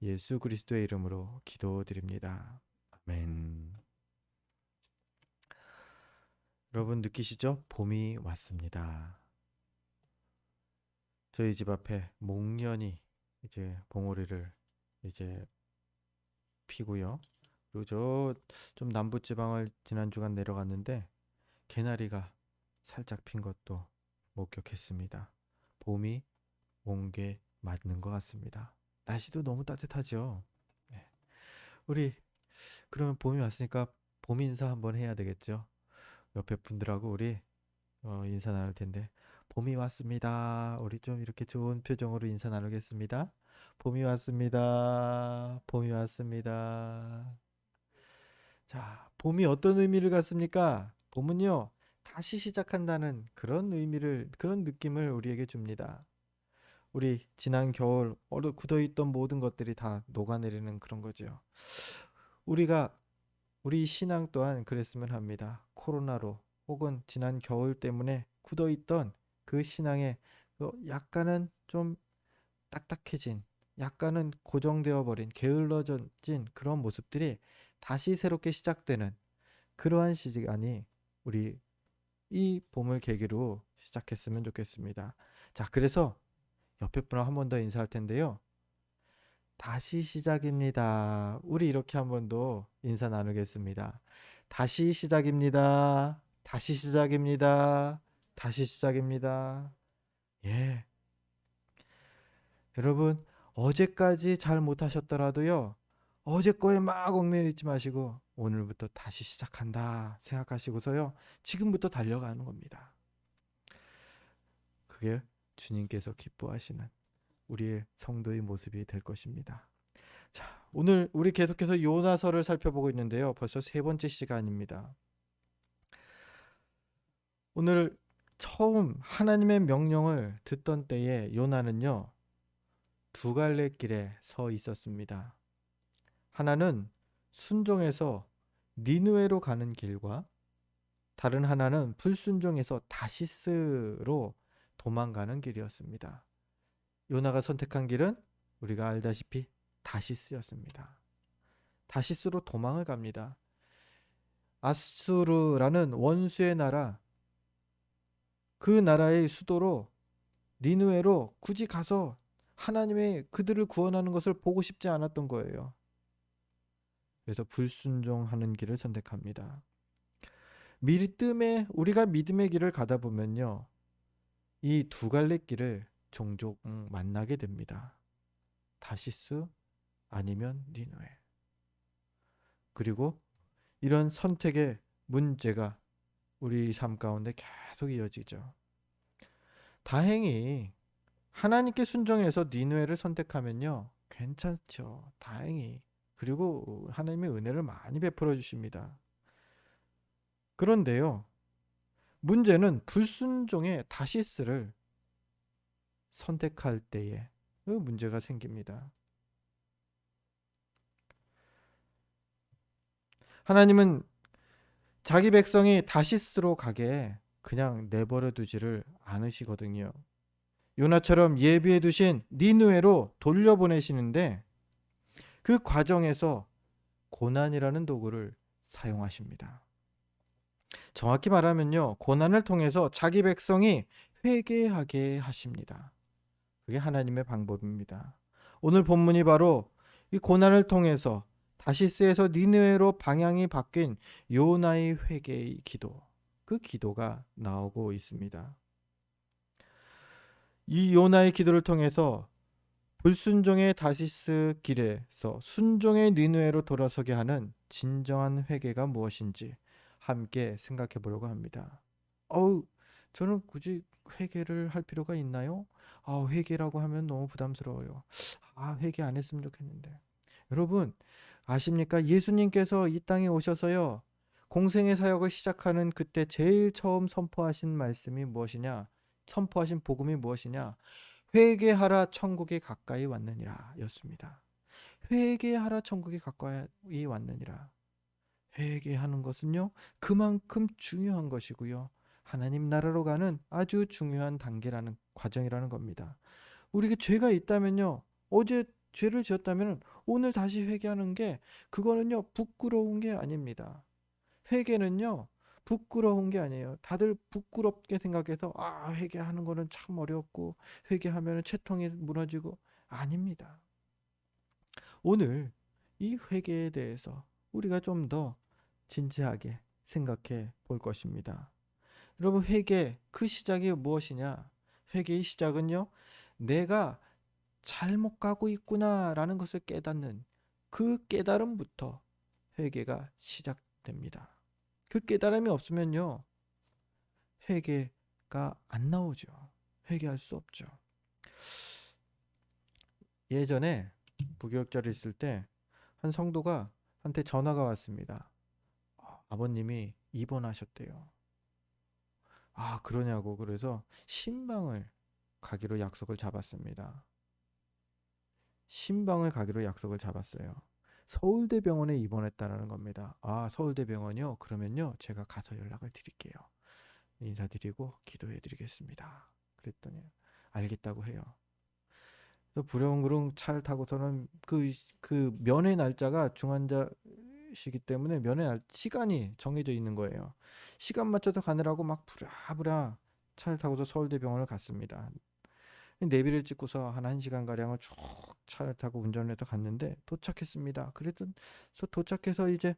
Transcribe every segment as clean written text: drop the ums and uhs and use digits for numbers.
예수 그리스도의 이름으로 기도드립니다. 아멘. 여러분 느끼시죠? 봄이 왔습니다. 저희 집 앞에 목련이 이제 봉오리를 이제 피고요. 그리고 저 좀 남부 지방을 지난 주간 내려갔는데 개나리가 살짝 핀 것도 목격했습니다. 봄이 온 게 맞는 것 같습니다. 날씨도 너무 따뜻하죠. 네. 우리 그러면 봄이 왔으니까 봄 인사 한번 해야 되겠죠. 옆에 분들하고 우리 인사 나눌 텐데 봄이 왔습니다. 우리 좀 이렇게 좋은 표정으로 인사 나누겠습니다. 봄이 왔습니다. 봄이 왔습니다. 자, 봄이 어떤 의미를 갖습니까? 봄은요, 다시 시작한다는 그런 의미를, 그런 느낌을 우리에게 줍니다. 우리 지난 겨울 얼어 굳어있던 모든 것들이 다 녹아내리는 그런 거죠. 우리가 우리 신앙 또한 그랬으면 합니다. 코로나로 혹은 지난 겨울 때문에 굳어있던 그 신앙의 약간은 좀 딱딱해진, 약간은 고정되어 버린, 게을러진 그런 모습들이 다시 새롭게 시작되는 그러한 시간이 우리 이 봄을 계기로 시작했으면 좋겠습니다. 자, 그래서 옆에 분하고 한 번 더 인사할 텐데요. 다시 시작입니다. 우리 이렇게 한 번 더 인사 나누겠습니다. 다시 시작입니다. 다시 시작입니다. 다시 시작입니다. 예. 여러분, 어제까지 잘 못하셨더라도요, 어제 거에 막 얽매여 있지 마시고, 오늘부터 다시 시작한다 생각하시고서요, 지금부터 달려가는 겁니다. 그게 주님께서 기뻐하시는 우리의 성도의 모습이 될 것입니다. 자, 오늘 우리 계속해서 요나서를 살펴보고 있는데요. 벌써 세 번째 시간입니다. 오늘 처음 하나님의 명령을 듣던 때에 요나는요, 두 갈래 길에 서 있었습니다. 하나는 순종해서 니느웨로 가는 길과 다른 하나는 불순종해서 다시스로 도망가는 길이었습니다. 요나가 선택한 길은 우리가 알다시피 다시스였습니다. 다시스로 도망을 갑니다. 아수르라는 원수의 나라, 그 나라의 수도로 니느웨로 굳이 가서 하나님의 그들을 구원하는 것을 보고 싶지 않았던 거예요. 그래서 불순종하는 길을 선택합니다. 우리가 믿음의 길을 가다 보면요, 이 두 갈래 길을 종종 만나게 됩니다. 다시스 아니면 니느웨. 그리고 이런 선택의 문제가 우리 삶 가운데 계속 이어지죠. 다행히 하나님께 순종해서 니느웨를 선택하면요, 괜찮죠. 다행히. 그리고 하나님의 은혜를 많이 베풀어 주십니다. 그런데요, 문제는 불순종의 다시스를 선택할 때에 그 문제가 생깁니다. 하나님은 자기 백성이 다시스로 가게 그냥 내버려 두지를 않으시거든요. 요나처럼 예비해 두신 니느웨로 돌려보내시는데 그 과정에서 고난이라는 도구를 사용하십니다. 정확히 말하면요, 고난을 통해서 자기 백성이 회개하게 하십니다. 그게 하나님의 방법입니다. 오늘 본문이 바로 이 고난을 통해서 다시스에서 니느웨로 방향이 바뀐 요나의 회개의 기도, 그 기도가 나오고 있습니다. 이 요나의 기도를 통해서 불순종의 다시스 길에서 순종의 니느웨로 돌아서게 하는 진정한 회개가 무엇인지 함께 생각해 보려고 합니다. 어우, 저는 굳이 회개를 할 필요가 있나요? 회개라고 하면 너무 부담스러워요. 회개 안 했으면 좋겠는데. 여러분, 아십니까? 예수님께서 이 땅에 오셔서요, 공생의 사역을 시작하는 그때 제일 처음 선포하신 말씀이 무엇이냐? 선포하신 복음이 무엇이냐? 회개하라 천국이 가까이 왔느니라 였습니다. 회개하라 천국이 가까이 왔느니라. 회개하는 것은요, 그만큼 중요한 것이고요. 하나님 나라로 가는 아주 중요한 단계라는 과정이라는 겁니다. 우리가 죄가 있다면요, 어제 죄를 지었다면 오늘 다시 회개하는 게 그거는요 부끄러운 게 아닙니다. 회개는요 부끄러운 게 아니에요. 다들 부끄럽게 생각해서 회개하는 거는 참 어렵고 회개하면 채통이 무너지고 아닙니다. 오늘 이 회개에 대해서 우리가 좀 더 진지하게 생각해 볼 것입니다. 여러분, 회개 그 시작이 무엇이냐? 회개의 시작은요 내가 잘못 가고 있구나라는 것을 깨닫는 그 깨달음부터 회개가 시작됩니다. 그 깨달음이 없으면요 회개가 안 나오죠. 회개할 수 없죠. 예전에 부교육자를 있을 때 한 성도가 한테 전화가 왔습니다. 아버님이 입원하셨대요. 그러냐고. 그래서 신방을 가기로 약속을 잡았습니다. 신방을 가기로 약속을 잡았어요. 서울대병원에 입원했다는 겁니다. 서울대병원이요? 그러면요 제가 가서 연락을 드릴게요. 인사드리고 기도해 드리겠습니다. 그랬더니 알겠다고 해요. 그래서 부릉부릉 차를 타고서는 그 면회 날짜가 중환자시기 때문에 시간이 정해져 있는 거예요. 시간 맞춰서 가느라고 막 부랴부랴 차를 타고서 서울대병원을 갔습니다. 내비를 찍고서 한 1시간 가량을 쭉 차를 타고 운전을 해서 갔는데 도착했습니다. 그래서 도착해서 이제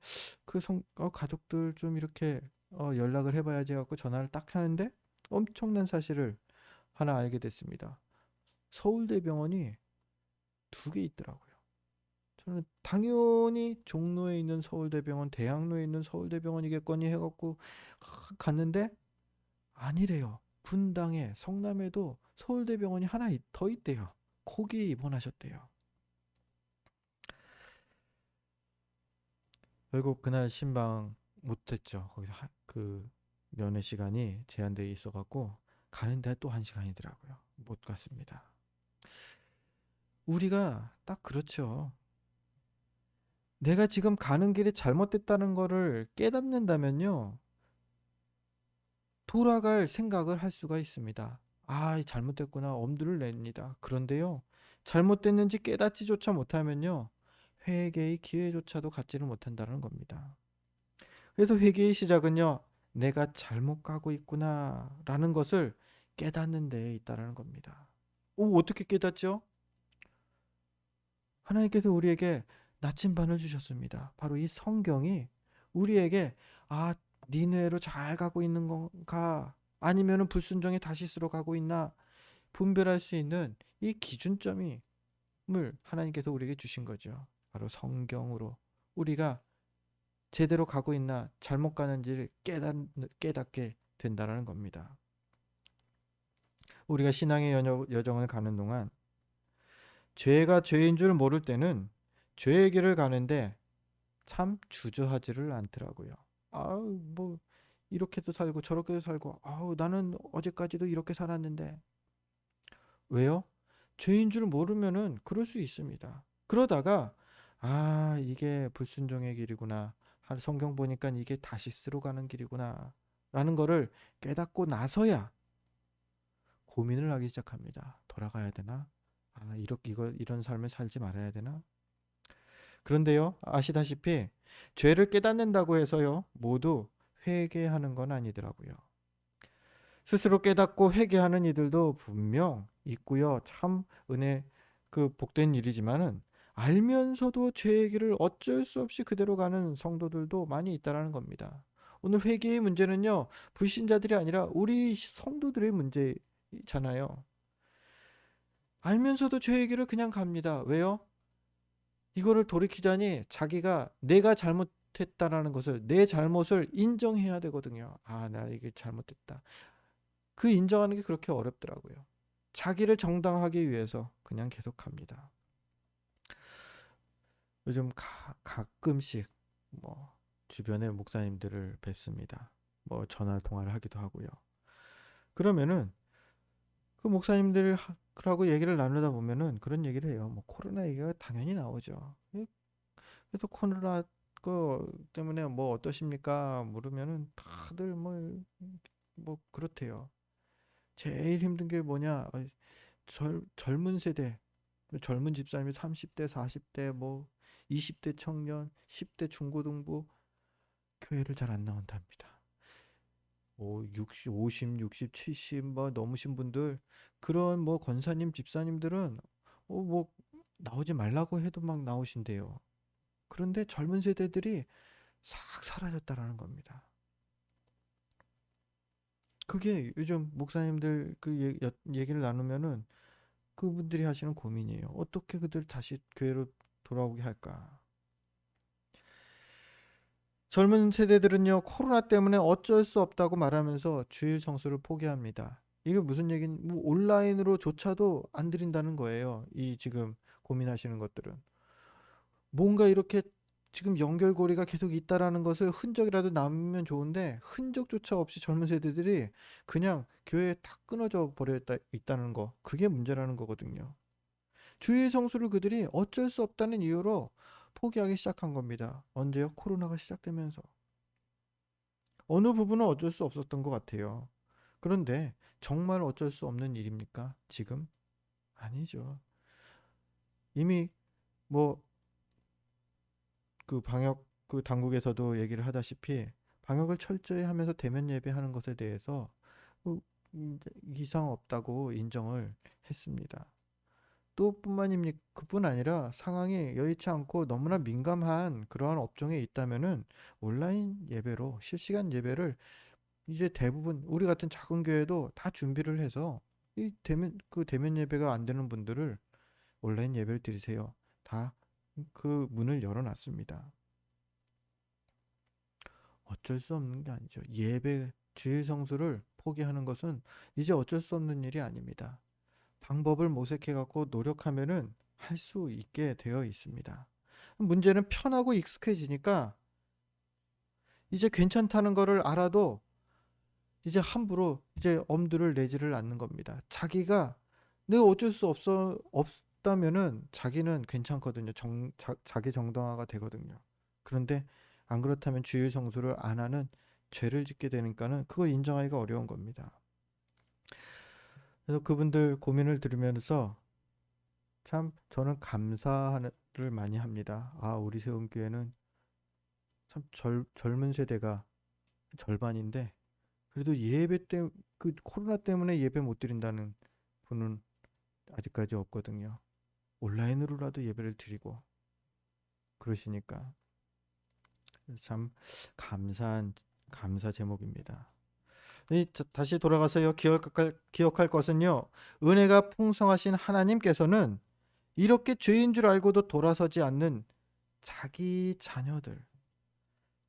가족들 좀 이렇게 연락을 해봐야지 해갖고 전화를 딱 하는데 엄청난 사실을 하나 알게 됐습니다. 서울대병원이 2개 있더라고요. 저는 당연히 종로에 있는 서울대병원, 대학로에 있는 서울대병원이겠거니 해갖고 갔는데 아니래요. 분당에, 성남에도 서울대병원이 하나 더 있대요. 거기에 입원하셨대요. 결국 그날 신방 못했죠. 거기서 그 면회 시간이 제한되어 있어갖고 가는데 또 1시간이더라고요. 못 갔습니다. 우리가 딱 그렇죠. 내가 지금 가는 길이 잘못됐다는 거를 깨닫는다면요. 돌아갈 생각을 할 수가 있습니다. 잘못됐구나. 엄두를 냅니다. 그런데요. 잘못됐는지 깨닫지조차 못하면요. 회개의 기회조차도 갖지를 못한다는 겁니다. 그래서 회개의 시작은요. 내가 잘못 가고 있구나 라는 것을 깨닫는 데에 있다는 겁니다. 어떻게 깨닫죠? 하나님께서 우리에게 나침반을 주셨습니다. 바로 이 성경이 우리에게 니네로 잘 가고 있는 건가 아니면은 불순종의 다시스로 가고 있나 분별할 수 있는 이 기준점을 하나님께서 우리에게 주신 거죠. 바로 성경으로 우리가 제대로 가고 있나 잘못 가는지를 깨닫게 된다는 겁니다. 우리가 신앙의 여정을 가는 동안 죄가 죄인 줄 모를 때는 죄의 길을 가는데 참 주저하지를 않더라고요. 뭐 이렇게도 살고 저렇게도 살고 나는 어제까지도 이렇게 살았는데 왜요? 죄인 줄 모르면은 그럴 수 있습니다. 그러다가 이게 불순종의 길이구나. 성경 보니까 이게 다시스로 가는 길이구나. 라는 거를 깨닫고 나서야 고민을 하기 시작합니다. 돌아가야 되나? 이런 삶을 살지 말아야 되나? 그런데요, 아시다시피 죄를 깨닫는다고 해서요, 모두 회개하는 건 아니더라고요. 스스로 깨닫고 회개하는 이들도 분명 있고요. 참 복된 일이지만은 알면서도 죄의 길을 어쩔 수 없이 그대로 가는 성도들도 많이 있다라는 겁니다. 오늘 회개의 문제는요, 불신자들이 아니라 우리 성도들의 문제잖아요. 알면서도 죄의 길을 그냥 갑니다. 왜요? 이거를 돌이키자니 자기가 내가 잘못했다라는 것을, 내 잘못을 인정해야 되거든요. 나 이게 잘못됐다. 그 인정하는 게 그렇게 어렵더라고요. 자기를 정당하기 위해서 그냥 계속 갑니다. 요즘 가끔씩 뭐 주변의 목사님들을 뵙습니다. 뭐 전화 통화를 하기도 하고요. 그러면은 그 목사님들하고 얘기를 나누다 보면은 그런 얘기를 해요. 뭐 코로나 얘기가 당연히 나오죠. 그래서 코로나 거 때문에 뭐 어떠십니까? 물으면은 다들 뭐 그렇대요. 제일 힘든 게 뭐냐? 젊은 세대 젊은 집사님이 30대, 40대, 뭐 20대 청년, 10대 중고등부 교회를 잘 안 나온답니다. 60, 50, 60, 70 뭐 넘으신 분들 그런 뭐 권사님, 집사님들은 뭐 나오지 말라고 해도 막 나오신대요. 그런데 젊은 세대들이 싹 사라졌다라는 겁니다. 그게 요즘 목사님들 얘기를 나누면은 그분들이 하시는 고민이에요. 어떻게 그들 다시 교회로 돌아오게 할까? 젊은 세대들은요, 코로나 때문에 어쩔 수 없다고 말하면서 주일 성수를 포기합니다. 이게 무슨 얘기는, 뭐 온라인으로조차도 안 드린다는 거예요. 이 지금 고민하시는 것들은. 뭔가 이렇게 지금 연결고리가 계속 있다라는 것을 흔적이라도 남으면 좋은데, 흔적조차 없이 젊은 세대들이 그냥 교회에 탁 끊어져 버려 있다는 거. 그게 문제라는 거거든요. 주일 성수를 그들이 어쩔 수 없다는 이유로 포기하기 시작한 겁니다. 언제요? 코로나가 시작되면서. 어느 부분은 어쩔 수 없었던 것 같아요. 그런데 정말 어쩔 수 없는 일입니까? 지금? 아니죠. 이미 뭐 그 방역 그 당국에서도 얘기를 하다시피 방역을 철저히 하면서 대면 예배하는 것에 대해서 뭐 이상 없다고 인정을 했습니다. 또 뿐만입니까? 그뿐 아니라 상황이 여의치 않고 너무나 민감한 그러한 업종에 있다면은 온라인 예배로 실시간 예배를 이제 대부분 우리 같은 작은 교회도 다 준비를 해서 이 대면 예배가 안 되는 분들을 온라인 예배를 드리세요. 다 그 문을 열어놨습니다. 어쩔 수 없는 게 아니죠. 예배 주일 성수를 포기하는 것은 이제 어쩔 수 없는 일이 아닙니다. 방법을 모색해 갖고 노력하면은 할 수 있게 되어 있습니다. 문제는 편하고 익숙해지니까 이제 괜찮다는 거를 알아도 이제 함부로 이제 엄두를 내지를 않는 겁니다. 자기가 내가 어쩔 수 없다면은 자기는 괜찮거든요. 자기 정당화가 되거든요. 그런데 안 그렇다면 주일 성수를 안 하는 죄를 짓게 되니까는 그걸 인정하기가 어려운 겁니다. 그래서 그분들 고민을 들으면서 참 저는 감사를 많이 합니다. 아, 우리 세움교회는 참 젊은 세대가 절반인데 그래도 예배 때 그 코로나 때문에 예배 못 드린다는 분은 아직까지 없거든요. 온라인으로라도 예배를 드리고 그러시니까 참 감사한 감사 제목입니다. 다시 돌아가서요. 기억할 것은요. 은혜가 풍성하신 하나님께서는 이렇게 죄인 줄 알고도 돌아서지 않는 자기 자녀들,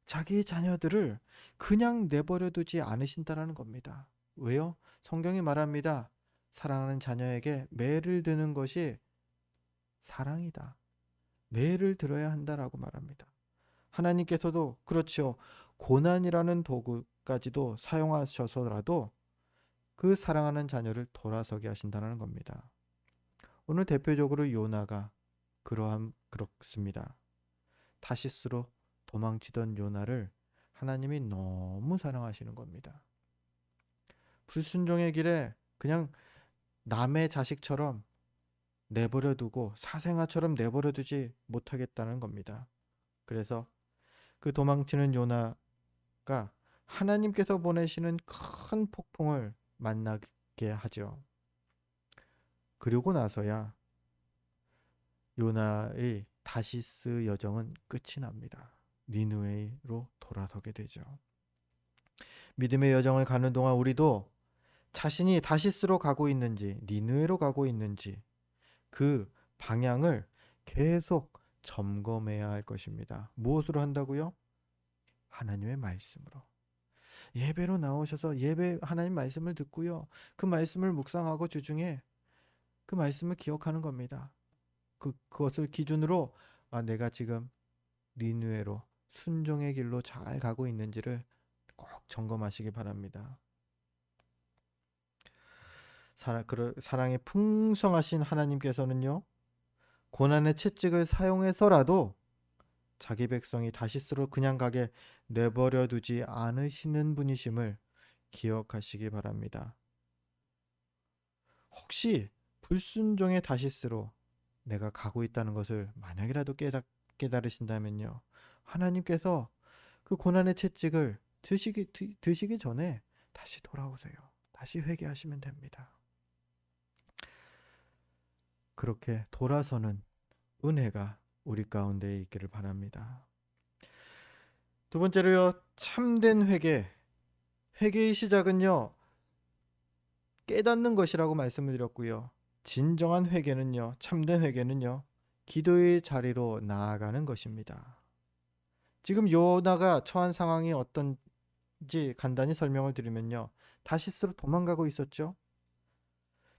자기 자녀들을 그냥 내버려 두지 않으신다라는 겁니다. 왜요? 성경이 말합니다. 사랑하는 자녀에게 매를 드는 것이 사랑이다. 매를 들어야 한다라고 말합니다. 하나님께서도 그렇죠. 고난이라는 도구까지도 사용하셔서라도 그 사랑하는 자녀를 돌아서게 하신다는 겁니다. 오늘 대표적으로 요나가 그렇습니다. 타시스로 도망치던 요나를 하나님이 너무 사랑하시는 겁니다. 불순종의 길에 그냥 남의 자식처럼 내버려 두고 사생아처럼 내버려 두지 못하겠다는 겁니다. 그래서 그 도망치는 요나가 하나님께서 보내시는 큰 폭풍을 만나게 하죠. 그리고 나서야 요나의 다시스 여정은 끝이 납니다. 니느웨로 돌아서게 되죠. 믿음의 여정을 가는 동안 우리도 자신이 다시스로 가고 있는지 니느웨로 가고 있는지 그 방향을 계속 점검해야 할 것입니다. 무엇으로 한다고요? 하나님의 말씀으로. 예배로 나오셔서 예배 하나님 말씀을 듣고요. 그 말씀을 묵상하고 주중에 그 말씀을 기억하는 겁니다. 그것을 기준으로 내가 지금 니느웨로 순종의 길로 잘 가고 있는지를 꼭 점검하시기 바랍니다. 사랑의 풍성하신 하나님께서는요. 고난의 채찍을 사용해서라도 자기 백성이 다시스로 그냥 가게 내버려 두지 않으시는 분이심을 기억하시기 바랍니다. 혹시 불순종의 다시스로 내가 가고 있다는 것을 만약이라도 깨달으신다면요. 하나님께서 그 고난의 채찍을 드시기 전에 다시 돌아오세요. 다시 회개하시면 됩니다. 그렇게 돌아서는 은혜가 우리 가운데 있기를 바랍니다. 두 번째로요, 참된 회개. 회개의 시작은요, 깨닫는 것이라고 말씀을 드렸고요. 진정한 회개는요, 참된 회개는요, 기도의 자리로 나아가는 것입니다. 지금 요나가 처한 상황이 어떤지 간단히 설명을 드리면요. 다시스로 도망가고 있었죠.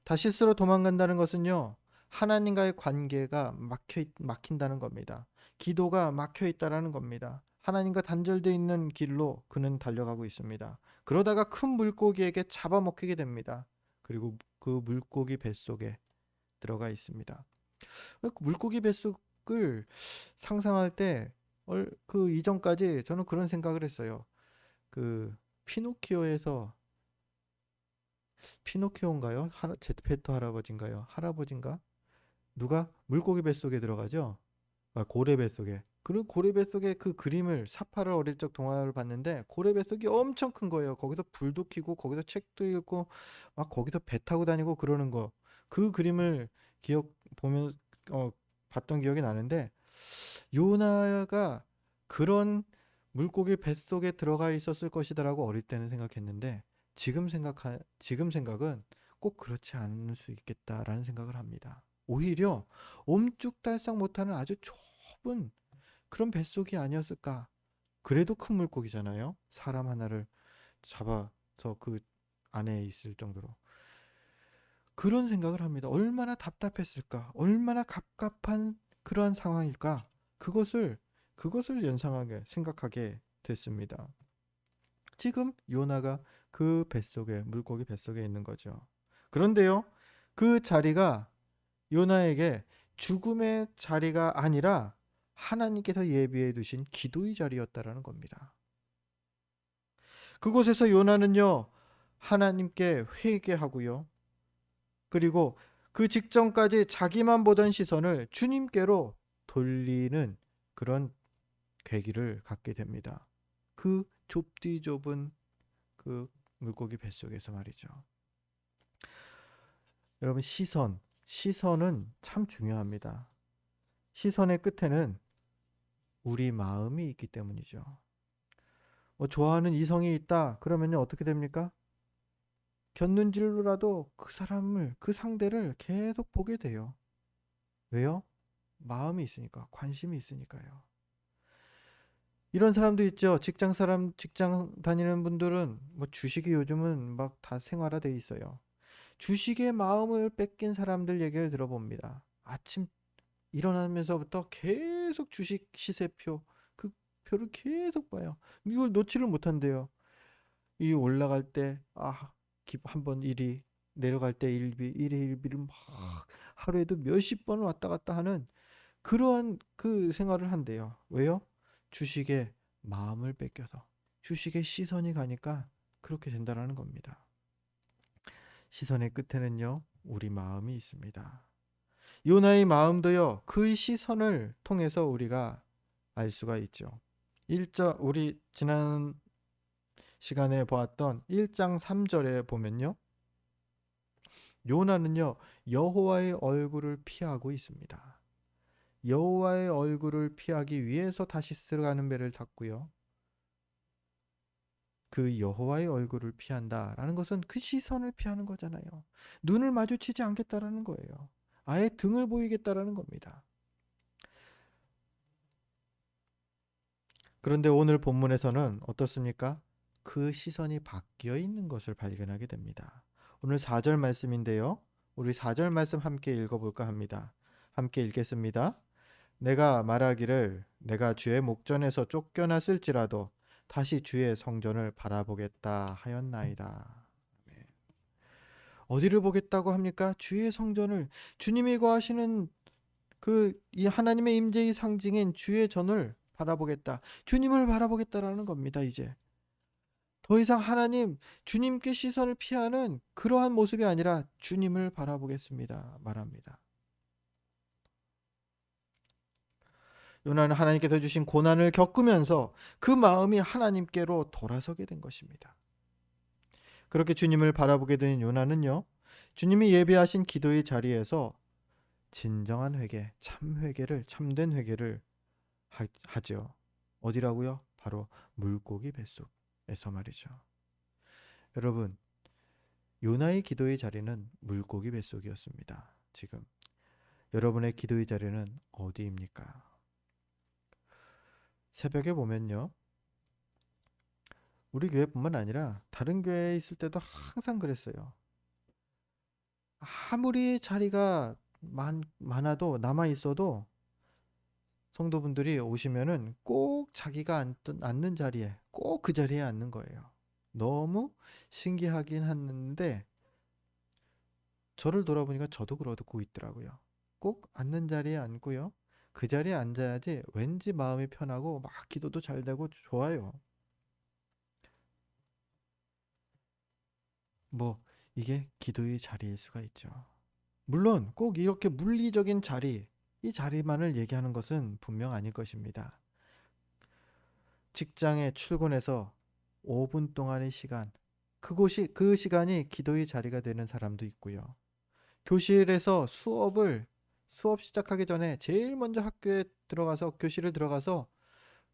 다시스로 도망간다는 것은요, 하나님과의 관계가 막힌다는 겁니다. 기도가 막혀 있다라는 겁니다. 하나님과 단절되어 있는 길로 그는 달려가고 있습니다. 그러다가 큰 물고기에게 잡아먹히게 됩니다. 그리고 그 물고기 뱃속에 들어가 있습니다. 그 물고기 뱃속을 상상할 때 그 이전까지 저는 그런 생각을 했어요. 그 피노키오에서 피노키오인가요? 제페토 할아버지인가요? 할아버지인가? 누가 물고기 뱃속에 들어가죠? 아, 고래 뱃속에. 그리고 고래 뱃속에 그 그림을 사파를 어릴 적 동화를 봤는데 고래 뱃속이 엄청 큰 거예요. 거기서 불도 켜고 거기서 책도 읽고 막 거기서 배 타고 다니고 그러는 거. 그 그림을 기억 보면 어 봤던 기억이 나는데 요나가 그런 물고기 뱃속에 들어가 있었을 것이다라고 어릴 때는 생각했는데 지금 생각은 꼭 그렇지 않을 수 있겠다라는 생각을 합니다. 오히려 옴쭉달싹 못하는 아주 좁은 그런 뱃속이 아니었을까. 그래도 큰 물고기잖아요. 사람 하나를 잡아서 그 안에 있을 정도로. 그런 생각을 합니다. 얼마나 답답했을까? 얼마나 갑갑한 그러한 상황일까? 그것을 연상하게 생각하게 됐습니다. 지금 요나가 그 뱃속에 물고기 뱃속에 있는 거죠. 그런데요. 그 자리가 요나에게 죽음의 자리가 아니라 하나님께서 예비해 두신 기도의 자리였다라는 겁니다. 그곳에서 요나는요. 하나님께 회개하고요. 그리고 그 직전까지 자기만 보던 시선을 주님께로 돌리는 그런 계기를 갖게 됩니다. 그 좁디 좁은 그 물고기 뱃속에서 말이죠. 여러분 시선은 참 중요합니다. 시선의 끝에는 우리 마음이 있기 때문이죠. 좋아하는 이성이 있다 그러면요 어떻게 됩니까? 곁눈질로라도 그 사람을 그 상대를 계속 보게 돼요. 왜요? 마음이 있으니까 관심이 있으니까요. 이런 사람도 있죠. 직장 다니는 분들은 뭐 주식이 요즘은 막 다 생활화돼 있어요. 주식의 마음을 뺏긴 사람들 얘기를 들어봅니다. 아침 일어나면서부터 계속 주식 시세표 그 표를 계속 봐요. 이걸 놓지를 못한대요. 이 올라갈 때 한번 1위 내려갈 때 1위 1위를 막 하루에도 몇십 번을 왔다 갔다 하는 그러한 그 생활을 한대요. 왜요? 주식에 마음을 뺏겨서 주식에 시선이 가니까 그렇게 된다라는 겁니다. 시선의 끝에는요, 우리 마음이 있습니다. 요나의 마음도요, 그 시선을 통해서 우리가 알 수가 있죠. 우리 지난 시간에 보았던 1장 3절에 보면요. 요나는요, 여호와의 얼굴을 피하고 있습니다. 여호와의 얼굴을 피하기 위해서 다시스로 가는 배를 탔고요. 그 여호와의 얼굴을 피한다라는 것은 그 시선을 피하는 거잖아요. 눈을 마주치지 않겠다라는 거예요. 아예 등을 보이겠다라는 겁니다. 그런데 오늘 본문에서는 어떻습니까? 그 시선이 바뀌어 있는 것을 발견하게 됩니다. 오늘 4절 말씀인데요. 우리 4절 말씀 함께 읽어볼까 합니다. 함께 읽겠습니다. 내가 말하기를 내가 주의 목전에서 쫓겨났을지라도 다시 주의 성전을 바라보겠다 하였나이다. 어디를 보겠다고 합니까? 주의 성전을 주님이 거하시는 그 이 하나님의 임재의 상징인 주의 전을 바라보겠다. 주님을 바라보겠다라는 겁니다, 이제. 더 이상 주님께 시선을 피하는 그러한 모습이 아니라 주님을 바라보겠습니다. 말합니다. 요나는 하나님께서 주신 고난을 겪으면서 그 마음이 하나님께로 돌아서게 된 것입니다. 그렇게 주님을 바라보게 된 요나는요, 주님이 예비하신 기도의 자리에서 진정한 회개, 참 회개를, 참된 회개를 하죠. 어디라고요? 바로 물고기 뱃속에서 말이죠. 여러분, 요나의 기도의 자리는 물고기 뱃속이었습니다. 지금 여러분의 기도의 자리는 어디입니까? 새벽에 보면요, 우리 교회뿐만 아니라 다른 교회에 있을 때도 항상 그랬어요. 아무리 자리가 많아도 남아 있어도 성도분들이 오시면은 꼭 자기가 앉는 자리에 꼭 그 자리에 앉는 거예요. 너무 신기하긴 했는데 저를 돌아보니까 저도 그러고 있더라고요. 꼭 앉는 자리에 앉고요. 그 자리에 앉아야지 왠지 마음이 편하고 막 기도도 잘 되고 좋아요. 뭐 이게 기도의 자리일 수가 있죠. 물론 꼭 이렇게 물리적인 자리, 이 자리만을 얘기하는 것은 분명 아닐 것입니다. 직장에 출근해서 5분 동안의 시간, 그 시간이 기도의 자리가 되는 사람도 있고요. 교실에서 수업 시작하기 전에 제일 먼저 학교에 들어가서 교실을 들어가서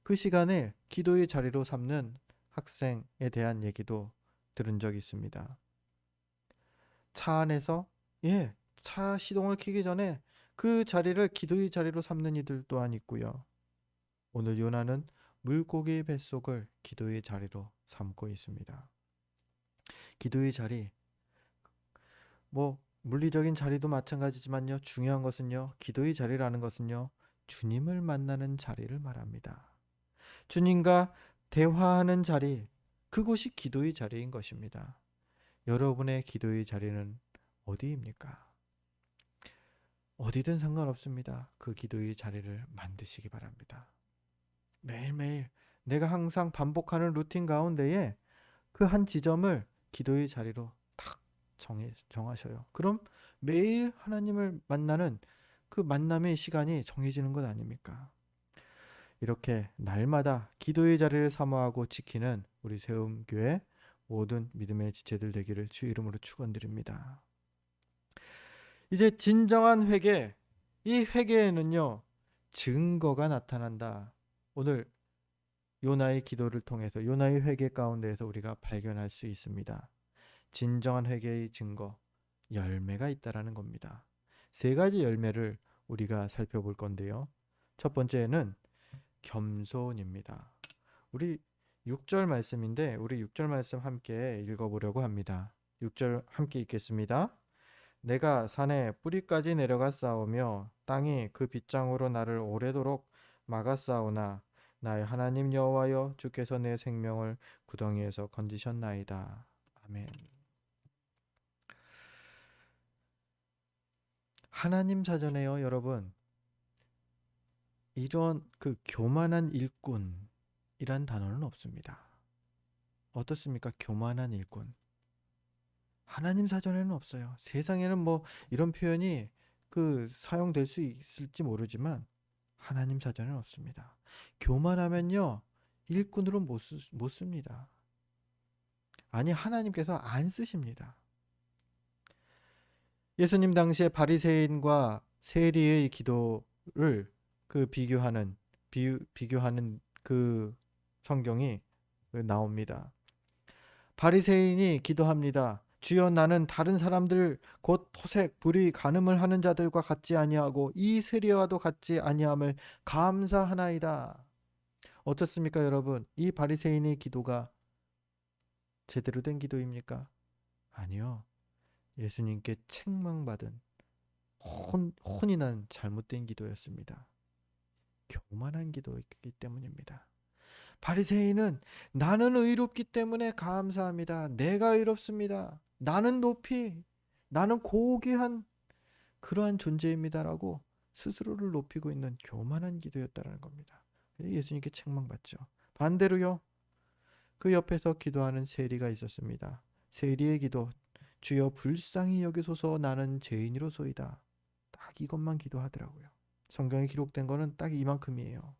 그 시간을 기도의 자리로 삼는 학생에 대한 얘기도 들은 적이 있습니다. 차 안에서 차 시동을 켜기 전에 그 자리를 기도의 자리로 삼는 이들 또한 있고요. 오늘 요나는 물고기 뱃속을 기도의 자리로 삼고 있습니다. 기도의 자리, 뭐 물리적인 자리도 마찬가지지만요. 중요한 것은요. 기도의 자리라는 것은요. 주님을 만나는 자리를 말합니다. 주님과 대화하는 자리, 그곳이 기도의 자리인 것입니다. 여러분의 기도의 자리는 어디입니까? 어디든 상관없습니다. 그 기도의 자리를 만드시기 바랍니다. 매일매일 내가 항상 반복하는 루틴 가운데에 그 한 지점을 기도의 자리로 탁 정하셔요. 그럼 매일 하나님을 만나는 그 만남의 시간이 정해지는 것 아닙니까? 이렇게 날마다 기도의 자리를 사모하고 지키는 우리 세움교회 모든 믿음의 지체들 되기를 주 이름으로 축원드립니다. 이제 진정한 회개, 이 회개에는요 증거가 나타난다. 오늘 요나의 기도를 통해서 요나의 회개 가운데에서 우리가 발견할 수 있습니다. 진정한 회개의 증거, 열매가 있다라는 겁니다. 세 가지 열매를 우리가 살펴볼 건데요. 첫 번째는 겸손입니다. 우리 6절 말씀인데 우리 6절 말씀 함께 읽어보려고 합니다. 6절 함께 읽겠습니다. 내가 산에 뿌리까지 내려가 싸우며 땅이 그 빗장으로 나를 오래도록 막아 싸우나 나의 하나님 여호와여 주께서 내 생명을 구덩이에서 건지셨나이다. 아멘. 하나님 사전에요, 여러분. 이런 그 교만한 일꾼이란 단어는 없습니다. 어떻습니까? 교만한 일꾼. 하나님 사전에는 없어요. 세상에는 뭐 이런 표현이 사용될 수 있을지 모르지만 하나님 사전에는 없습니다. 교만하면요, 일꾼으로 못 씁니다. 아니, 하나님께서 안 쓰십니다. 예수님 당시에 바리새인과 세리의 기도를 비교하는 그 성경이 나옵니다. 바리새인이 기도합니다. 주여, 나는 다른 사람들 곧 토색, 불의, 간음을 하는 자들과 같지 아니하고 이 세리와도 같지 아니함을 감사하나이다. 어떻습니까, 여러분? 이 바리새인의 기도가 제대로 된 기도입니까? 아니요. 예수님께 책망받은 혼이 난 잘못된 기도였습니다. 교만한 기도였기 때문입니다. 바리새인은 나는 의롭기 때문에 감사합니다. 내가 의롭습니다. 나는 고귀한 그러한 존재입니다라고 스스로를 높이고 있는 교만한 기도였다는 겁니다. 예수님께 책망받죠. 반대로요, 그 옆에서 기도하는 세리가 있었습니다. 세리의 기도, 주여 불쌍히 여기소서 나는 죄인이로소이다. 딱 이것만 기도하더라고요. 성경에 기록된 거는 딱 이만큼이에요.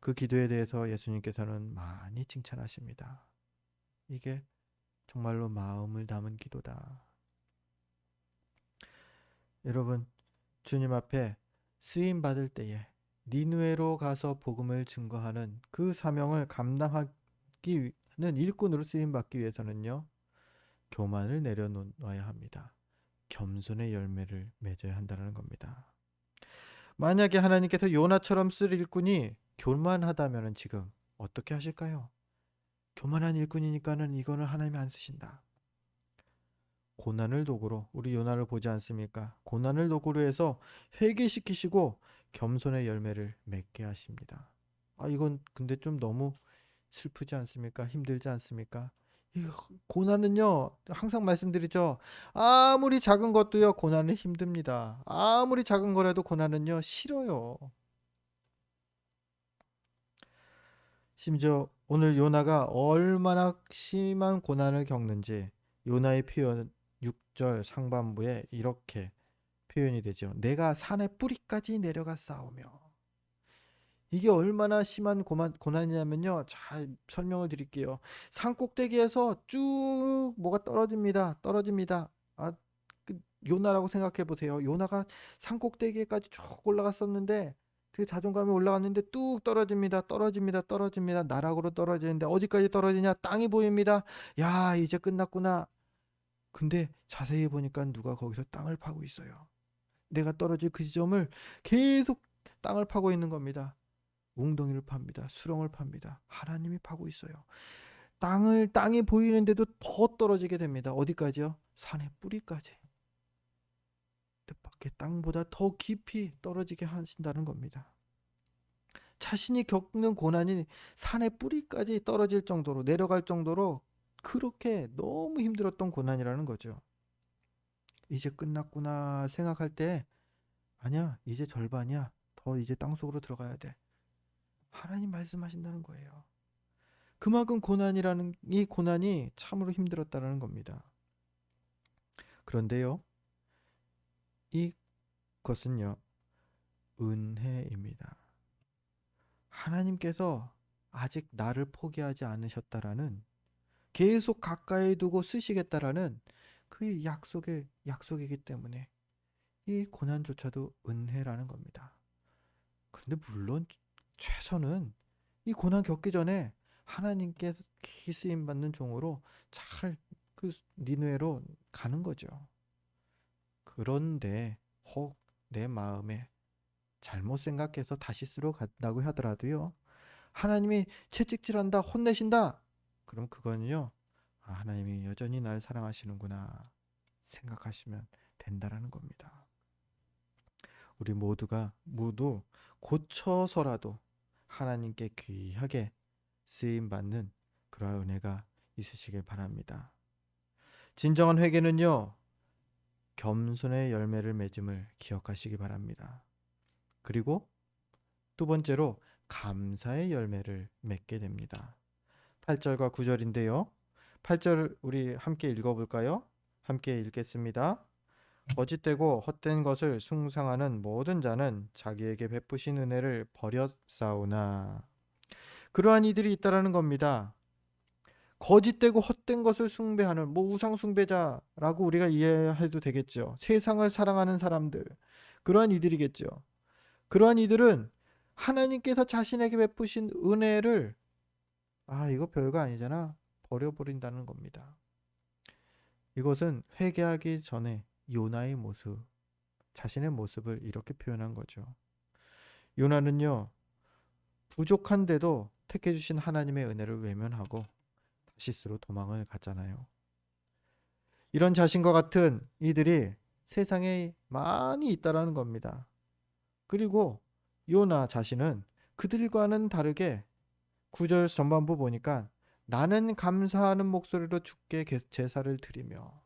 그 기도에 대해서 예수님께서는 많이 칭찬하십니다. 이게 정말로 마음을 담은 기도다. 여러분, 주님 앞에 쓰임 받을 때에 니느웨로 가서 복음을 증거하는 그 사명을 감당하기 위는 일꾼으로 쓰임 받기 위해서는요, 교만을 내려놓아야 합니다. 겸손의 열매를 맺어야 한다는 겁니다. 만약에 하나님께서 요나처럼 쓸 일꾼이 교만하다면 지금 어떻게 하실까요? 교만한 일꾼이니까는 이거는 하나님이 안 쓰신다. 고난을 도구로, 우리 요나를 보지 않습니까? 고난을 도구로 해서 회개시키시고 겸손의 열매를 맺게 하십니다. 이건 근데 좀 너무 슬프지 않습니까? 힘들지 않습니까? 이 고난은요, 항상 말씀드리죠. 아무리 작은 것도요, 고난은 힘듭니다. 아무리 작은 거라도 고난은요, 싫어요. 심지어 오늘 요나가 얼마나 심한 고난을 겪는지 요나의 표현 6절 상반부에 이렇게 표현이 되죠. 내가 산의 뿌리까지 내려가 싸우며. 이게 얼마나 심한 고난이냐면요. 잘 설명을 드릴게요. 산 꼭대기에서 쭉 뭐가 떨어집니다. 떨어집니다. 요나라고 생각해 보세요. 요나가 산 꼭대기까지 쭉 올라갔었는데 그 자존감이 올라갔는데 뚝 떨어집니다. 떨어집니다. 떨어집니다. 나락으로 떨어지는데 어디까지 떨어지냐? 땅이 보입니다. 야, 이제 끝났구나. 근데 자세히 보니까 누가 거기서 땅을 파고 있어요. 내가 떨어질 그 지점을 계속 땅을 파고 있는 겁니다. 웅덩이를 팝니다. 수렁을 팝니다. 하나님이 파고 있어요. 땅이 보이는데도 더 떨어지게 됩니다. 어디까지요? 산의 뿌리까지. 뜻밖의 땅보다 더 깊이 떨어지게 하신다는 겁니다. 자신이 겪는 고난이 산의 뿌리까지 떨어질 정도로, 내려갈 정도로 그렇게 너무 힘들었던 고난이라는 거죠. 이제 끝났구나 생각할 때 아니야, 이제 절반이야. 더 이제 땅속으로 들어가야 돼. 하나님 말씀하신다는 거예요. 그만큼 이 고난이 참으로 힘들었다는 겁니다. 그런데요, 이것은요, 은혜입니다. 하나님께서 아직 나를 포기하지 않으셨다라는, 계속 가까이 두고 쓰시겠다라는 그 약속이기 때문에 이 고난조차도 은혜라는 겁니다. 그런데 물론 최선은 이 고난 겪기 전에 하나님께서 쓰임 받는 종으로 잘 그 니느웨로 가는 거죠. 그런데 혹 내 마음에 잘못 생각해서 다시스로 간다고 하더라도요, 하나님이 채찍질한다, 혼내신다, 그럼 그거는요, 하나님이 여전히 날 사랑하시는구나 생각하시면 된다라는 겁니다. 우리 모두 고쳐서라도 하나님께 귀하게 쓰임 받는 그러한 은혜가 있으시길 바랍니다. 진정한 회개는요, 겸손의 열매를 맺음을 기억하시기 바랍니다. 그리고 두 번째로 감사의 열매를 맺게 됩니다. 8절과 9절인데요. 8절 우리 함께 읽어볼까요? 함께 읽겠습니다. 거짓되고 헛된 것을 숭상하는 모든 자는 자기에게 베푸신 은혜를 버렸사오나. 그러한 이들이 있다라는 겁니다. 거짓되고 헛된 것을 숭배하는 우상 숭배자라고 우리가 이해해도 되겠죠. 세상을 사랑하는 사람들, 그러한 이들이겠죠. 그러한 이들은 하나님께서 자신에게 베푸신 은혜를 이거 별거 아니잖아, 버려버린다는 겁니다. 이것은 회개하기 전에 요나의 모습, 자신의 모습을 이렇게 표현한 거죠. 요나는요, 부족한데도 택해 주신 하나님의 은혜를 외면하고 다시스로 도망을 갔잖아요. 이런 자신과 같은 이들이 세상에 많이 있다라는 겁니다. 그리고 요나 자신은 그들과는 다르게 9절 전반부 보니까 나는 감사하는 목소리로 주께 제사를 드리며,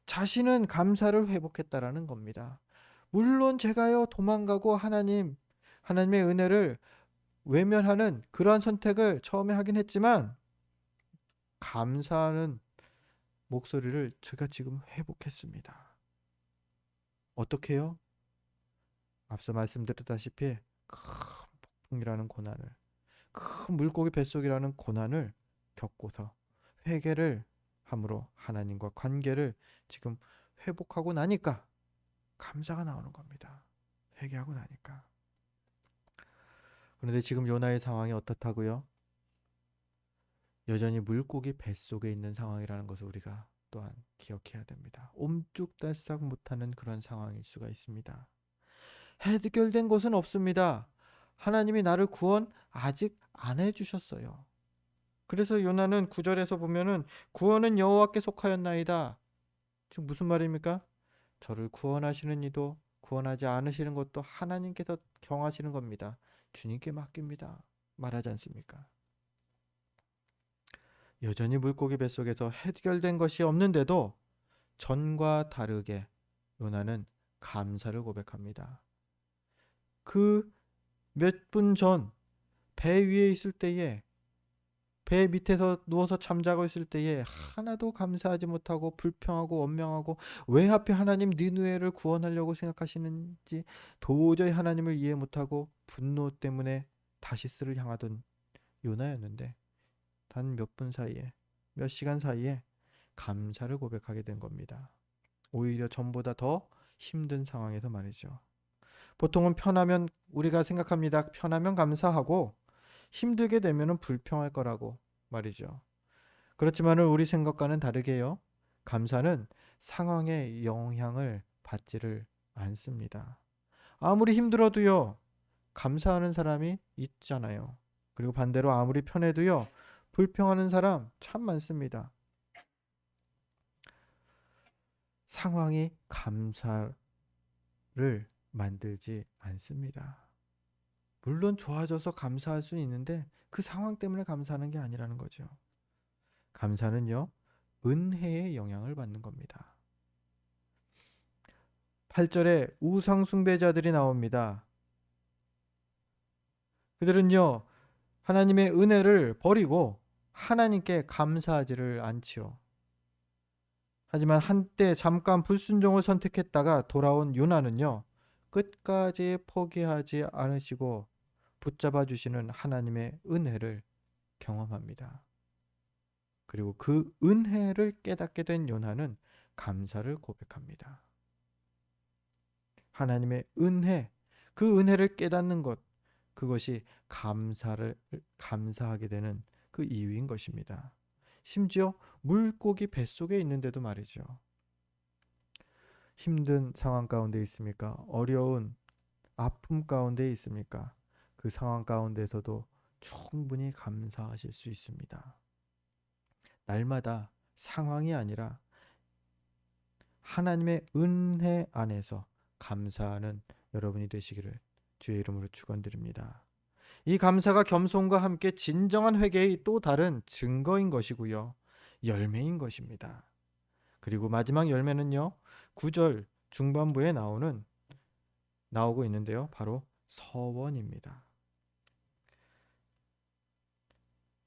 자신은 감사를 회복했다라는 겁니다. 물론 제가요, 도망가고 하나님의 은혜를 외면하는 그러한 선택을 처음에 하긴 했지만 감사하는 목소리를 제가 지금 회복했습니다. 어떻게요? 앞서 말씀드렸다시피 큰 폭풍이라는 고난을, 큰 물고기 뱃속이라는 고난을 겪고서 회개를 함으로 하나님과 관계를 지금 회복하고 나니까 감사가 나오는 겁니다. 회개하고 나니까. 그런데 지금 요나의 상황이 어떻다고요? 여전히 물고기 뱃속에 있는 상황이라는 것을 우리가 또한 기억해야 됩니다. 옴쭉달싹 못하는 그런 상황일 수가 있습니다. 해결된 것은 없습니다. 하나님이 나를 구원 아직 안 해주셨어요. 그래서 요나는 9절에서 보면은 구원은 여호와께 속하였나이다. 지금 무슨 말입니까? 저를 구원하시는 이도 구원하지 않으시는 것도 하나님께서 정하시는 겁니다. 주님께 맡깁니다. 말하지 않습니까? 여전히 물고기 뱃속에서 해결된 것이 없는데도 전과 다르게 요나는 감사를 고백합니다. 그 몇 분 전 배 위에 있을 때에, 배 밑에서 누워서 잠자고 있을 때에 하나도 감사하지 못하고 불평하고 원망하고 왜 하필 하나님 니느웨를 구원하려고 생각하시는지 도저히 하나님을 이해 못하고 분노 때문에 다시스를 향하던 요나였는데 단 몇 분 사이에, 몇 시간 사이에 감사를 고백하게 된 겁니다. 오히려 전보다 더 힘든 상황에서 말이죠. 보통은 편하면 우리가 생각합니다. 편하면 감사하고 힘들게 되면 불평할 거라고 말이죠. 그렇지만 우리 생각과는 다르게요. 감사는 상황에 영향을 받지를 않습니다. 아무리 힘들어도요, 감사하는 사람이 있잖아요. 그리고 반대로 아무리 편해도요, 불평하는 사람 참 많습니다. 상황이 감사를 만들지 않습니다. 물론 좋아져서 감사할 수는 있는데 그 상황 때문에 감사하는 게 아니라는 거죠. 감사는요, 은혜의 영향을 받는 겁니다. 8절에 우상 숭배자들이 나옵니다. 그들은요, 하나님의 은혜를 버리고 하나님께 감사하지를 않지요. 하지만 한때 잠깐 불순종을 선택했다가 돌아온 요나는요, 끝까지 포기하지 않으시고 붙잡아 주시는 하나님의 은혜를 경험합니다. 그리고 그 은혜를 깨닫게 된 요나는 감사를 고백합니다. 하나님의 은혜, 그 은혜를 깨닫는 것, 그것이 감사하게 되는 그 이유인 것입니다. 심지어 물고기 뱃속에 있는데도 말이죠. 힘든 상황 가운데 있습니까? 어려운 아픔 가운데 있습니까? 그 상황 가운데서도 충분히 감사하실 수 있습니다. 날마다 상황이 아니라 하나님의 은혜 안에서 감사하는 여러분이 되시기를 주의 이름으로 축원드립니다. 이 감사가 겸손과 함께 진정한 회개의 또 다른 증거인 것이고요. 열매인 것입니다. 그리고 마지막 열매는요. 9절 중반부에 나오고 있는데요. 바로 서원입니다.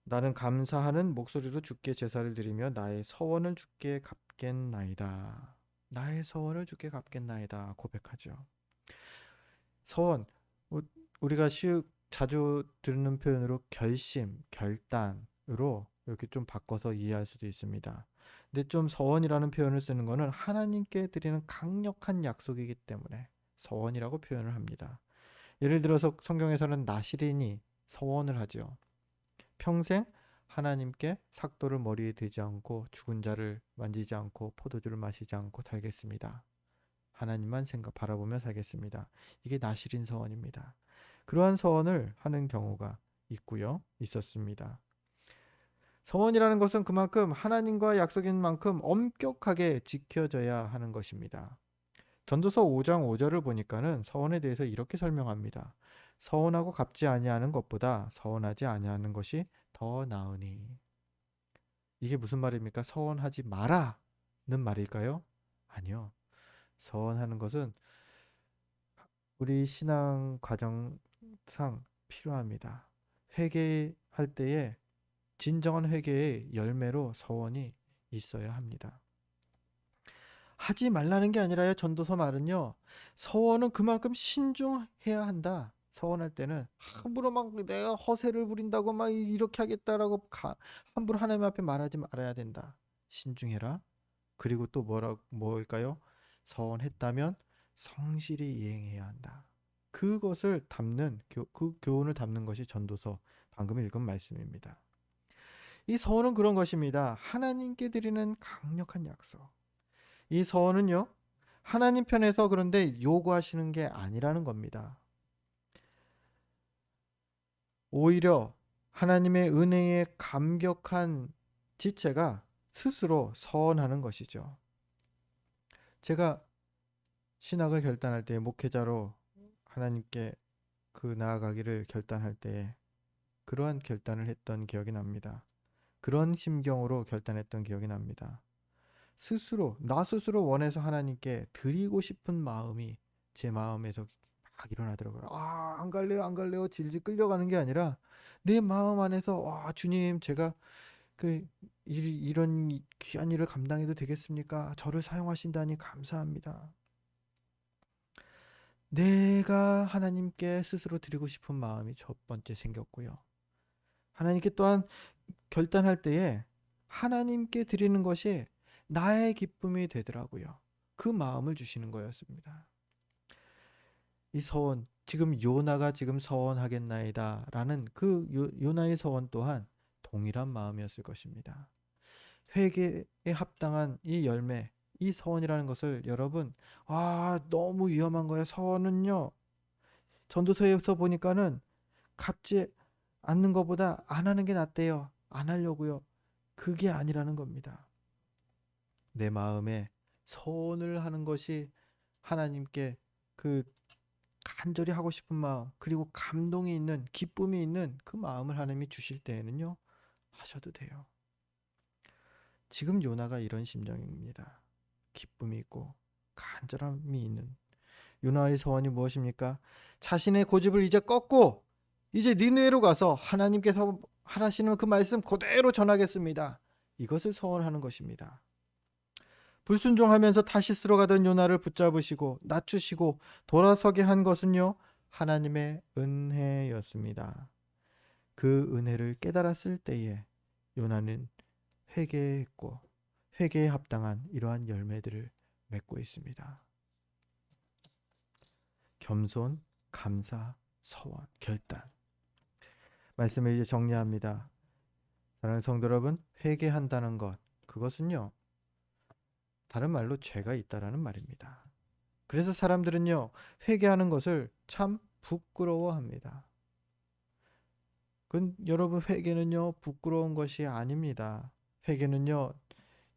나는 감사하는 목소리로 주께 제사를 드리며 나의 서원을 주께 갚겠나이다. 나의 서원을 주께 갚겠나이다 고백하죠. 서원, 우리가 자주 듣는 표현으로 결심, 결단으로 이렇게 좀 바꿔서 이해할 수도 있습니다. 근데 좀 서원이라는 표현을 쓰는 것은 하나님께 드리는 강력한 약속이기 때문에 서원이라고 표현을 합니다. 예를 들어서 성경에서는 나시린이 서원을 하죠. 평생 하나님께 삭도를 머리에 대지 않고 죽은 자를 만지지 않고 포도주를 마시지 않고 살겠습니다. 하나님만 바라보며 살겠습니다. 이게 나시린 서원입니다. 그러한 서원을 하는 경우가 있었습니다. 서원이라는 것은 그만큼 하나님과 약속인 만큼 엄격하게 지켜져야 하는 것입니다. 전도서 5장 5절을 보니까는 서원에 대해서 이렇게 설명합니다. 서원하고 갚지 아니하는 것보다 서원하지 아니하는 것이 더 나으니. 이게 무슨 말입니까? 서원하지 마라는 말일까요? 아니요. 서원하는 것은 우리 신앙 과정상 필요합니다. 회개할 때에 진정한 회개의 열매로 서원이 있어야 합니다. 하지 말라는 게 아니라요. 전도서 말은요. 서원은 그만큼 신중해야 한다. 서원할 때는 함부로 막 내가 허세를 부린다고 막 이렇게 하겠다라고 함부로 하나님 앞에 말하지 말아야 된다. 신중해라. 그리고 또 뭘까요? 서원했다면 성실히 이행해야 한다. 그것을 담는 그 교훈을 담는 것이 전도서 방금 읽은 말씀입니다. 이 서원은 그런 것입니다. 하나님께 드리는 강력한 약속. 이 서원은요, 하나님 편에서 그런데 요구하시는 게 아니라는 겁니다. 오히려 하나님의 은혜에 감격한 지체가 스스로 서원하는 것이죠. 제가 신학을 결단할 때, 목회자로 하나님께 나아가기를 결단할 때 그러한 결단을 했던 기억이 납니다. 그런 심경으로 결단했던 기억이 납니다. 나 스스로 원해서 하나님께 드리고 싶은 마음이 제 마음에서 막 일어나더라고요. 안 갈래요, 안 갈래요. 질질 끌려가는 게 아니라 내 마음 안에서, 주님, 제가 이런 귀한 일을 감당해도 되겠습니까? 저를 사용하신다니 감사합니다. 내가 하나님께 스스로 드리고 싶은 마음이 첫 번째 생겼고요. 하나님께 또한 결단할 때에 하나님께 드리는 것이 나의 기쁨이 되더라고요. 그 마음을 주시는 거였습니다. 이 서원, 지금 요나가 지금 서원하겠나이다 라는 그 요나의 서원 또한 동일한 마음이었을 것입니다. 회개에 합당한 이 열매, 이 서원이라는 것을 여러분, 너무 위험한 거예요. 서원은요, 전도서에서 보니까는 갚지 않는 것보다 안 하는 게 낫대요. 안 하려고요. 그게 아니라는 겁니다. 내 마음에 서원을 하는 것이 하나님께 그 간절히 하고 싶은 마음, 그리고 감동이 있는, 기쁨이 있는 그 마음을 하나님이 주실 때에는요, 하셔도 돼요. 지금 요나가 이런 심정입니다. 기쁨이 있고 간절함이 있는 요나의 소원이 무엇입니까? 자신의 고집을 이제 꺾고 이제 니느웨로 가서 하나님께서 하시는 그 말씀 그대로 전하겠습니다. 이것을 소원하는 것입니다. 불순종하면서 타시스로 가던 요나를 붙잡으시고 낮추시고 돌아서게 한 것은요, 하나님의 은혜였습니다. 그 은혜를 깨달았을 때에 요나는 회개했고 회개에 합당한 이러한 열매들을 맺고 있습니다. 겸손, 감사, 서원, 결단. 말씀을 이제 정리합니다. 사랑하는 성도 여러분, 회개한다는 것, 그것은요, 다른 말로 죄가 있다라는 말입니다. 그래서 사람들은요, 회개하는 것을 참 부끄러워합니다. 여러분, 회개는요, 부끄러운 것이 아닙니다. 회개는요,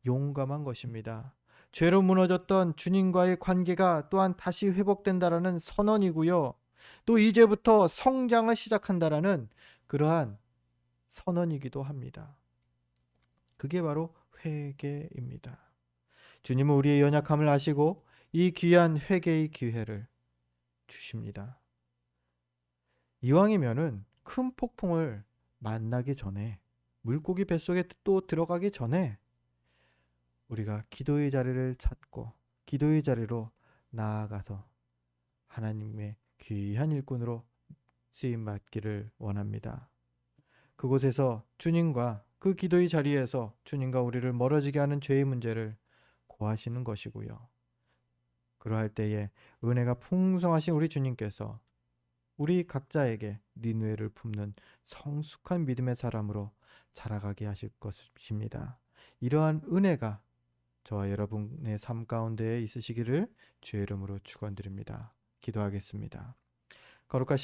용감한 것입니다. 죄로 무너졌던 주님과의 관계가 또한 다시 회복된다라는 선언이고요. 또 이제부터 성장을 시작한다라는 그러한 선언이기도 합니다. 그게 바로 회개입니다. 주님은 우리의 연약함을 아시고 이 귀한 회개의 기회를 주십니다. 이왕이면은 큰 폭풍을 만나기 전에, 물고기 뱃속에 또 들어가기 전에 우리가 기도의 자리를 찾고 기도의 자리로 나아가서 하나님의 귀한 일꾼으로 쓰임 받기를 원합니다. 그곳에서 주님과 그 기도의 자리에서 주님과 우리를 멀어지게 하는 죄의 문제를 고하시는 것이고요. 그러할 때에 은혜가 풍성하신 우리 주님께서 우리 각자에게 니느웨를 품는 성숙한 믿음의 사람으로 자라가게 하실 것입니다. 이러한 은혜가 저와 여러분의 삶 가운데에 있으시기를 주의 이름으로 축원드립니다. 기도하겠습니다. 거룩하신